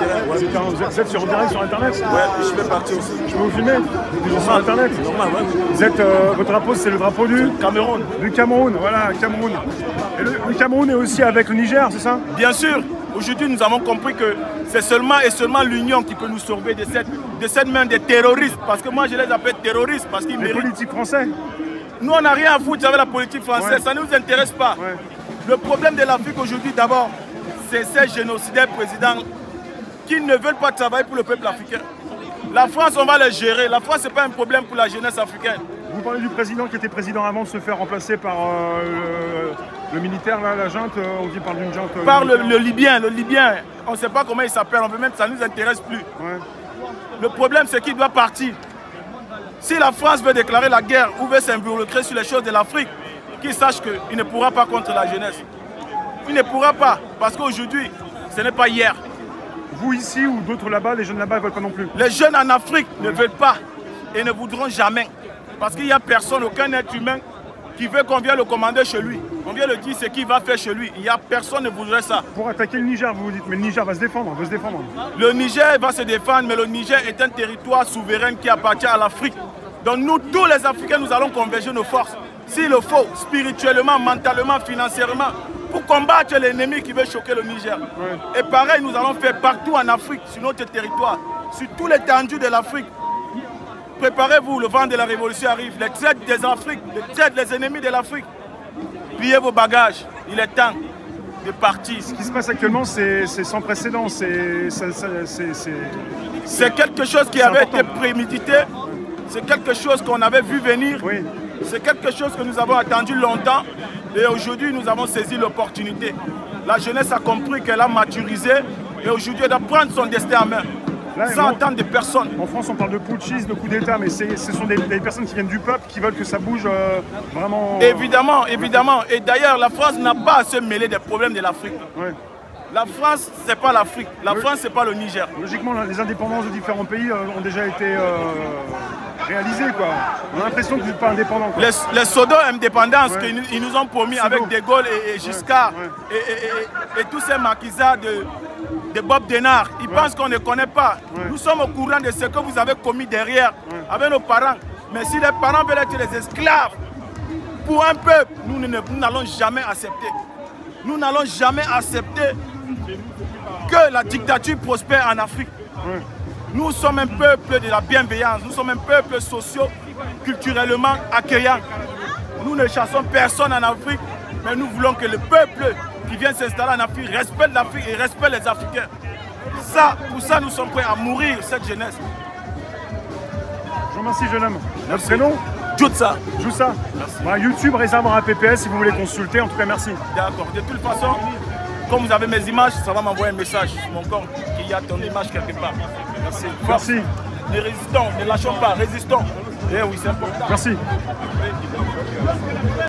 direct. Ouais, vous êtes sur direct sur Internet? Ouais, je fais partie aussi. Je peux vous filmer? Vous êtes sur Internet? Normal, ouais. Vous êtes, votre drapeau, c'est le drapeau du Cameroun. Du Cameroun, voilà, Cameroun. Et le Cameroun est aussi avec le Niger, c'est ça? Bien sûr, aujourd'hui nous avons compris que c'est seulement et seulement l'union qui peut nous sauver de cette main des terroristes. Parce que moi je les appelle terroristes parce qu'ils méritent. Les politiques français? Nous on n'a rien à foutre avec la politique française, Ouais. ça ne nous intéresse pas. Ouais. Le problème de l'Afrique aujourd'hui d'abord, c'est ces génocidaires présidents qui ne veulent pas travailler pour le peuple africain. La France, on va les gérer. La France, ce n'est pas un problème pour la jeunesse africaine. Vous parlez du président qui était président avant de se faire remplacer par le militaire, là, la junte, on dit parle d'une junte. Par le Libyen, on ne sait pas comment il s'appelle, on veut même, ça ne nous intéresse plus. Ouais. Le problème, c'est qu'il doit partir. Si la France veut déclarer la guerre ou veut s'involucrer sur les choses de l'Afrique, qu'il sache qu'il ne pourra pas contre la jeunesse. Il ne pourra pas, parce qu'aujourd'hui, ce n'est pas hier. Vous ici ou d'autres là-bas, les jeunes là-bas ne veulent pas non plus? Les jeunes en Afrique ne veulent pas et ne voudront jamais. Parce qu'il n'y a personne, aucun être humain qui veut qu'on vienne le commander chez lui. On vient le dire ce qu'il va faire chez lui. Il n'y a personne qui ne voudrait ça. Pour attaquer le Niger, vous vous dites, mais le Niger va se défendre, veut se défendre. Le Niger va se défendre, mais le Niger est un territoire souverain qui appartient à l'Afrique. Donc nous, tous les Africains, nous allons converger nos forces. S'il le faut, spirituellement, mentalement, financièrement, pour combattre l'ennemi qui veut choquer le Niger. Ouais. Et pareil, nous allons faire partout en Afrique, sur notre territoire, sur tout l'étendue de l'Afrique. Préparez-vous, le vent de la révolution arrive. Les traites des Afriques, les traites des ennemis de l'Afrique. Pliez vos bagages, il est temps de partir. Ce qui se passe actuellement, c'est sans précédent. C'est quelque chose qui avait été prémédité. C'est quelque chose qu'on avait vu venir. Oui. C'est quelque chose que nous avons attendu longtemps. Et aujourd'hui, nous avons saisi l'opportunité. La jeunesse a compris qu'elle a maturisé. Et aujourd'hui, elle doit prendre son destin en main. Là, sans attendre de personne. En France, on parle de putschisme, de coup d'État, mais ce sont des personnes qui viennent du peuple, qui veulent que ça bouge vraiment... Évidemment, évidemment. Et d'ailleurs, la France n'a pas à se mêler des problèmes de l'Afrique. Ouais. La France, c'est pas l'Afrique. La France, c'est pas le Niger. Logiquement, les indépendances de différents pays ont déjà été réalisées, quoi. On a l'impression que vous n'êtes pas indépendant. Les pseudo-indépendances qu'ils nous ont promis avec De Gaulle et Giscard et tous ces maquisards de Bob Denard, ils pensent qu'on ne connaît pas. Nous sommes au courant de ce que vous avez commis derrière avec nos parents. Mais si les parents veulent être des esclaves pour un peuple, nous n'allons jamais accepter. Nous n'allons jamais accepter que la dictature prospère en Afrique. Nous sommes un peuple de la bienveillance, nous sommes un peuple socio-culturellement accueillant. Nous ne chassons personne en Afrique, mais nous voulons que le peuple qui vient s'installer en Afrique respecte l'Afrique et respecte les Africains. Pour ça, nous sommes prêts à mourir, cette jeunesse. Je vous remercie, jeune homme. Votre prénom? Joussa. Joussa. Bah, YouTube réserve un PPS si vous voulez consulter. En tout cas, merci. D'accord. De toute façon, comme vous avez mes images, ça va m'envoyer un message sur mon compte qu'il y a ton image quelque part. Merci. Merci. Ne résistons, ne lâchons pas, résistons. Eh oui, c'est important. Merci.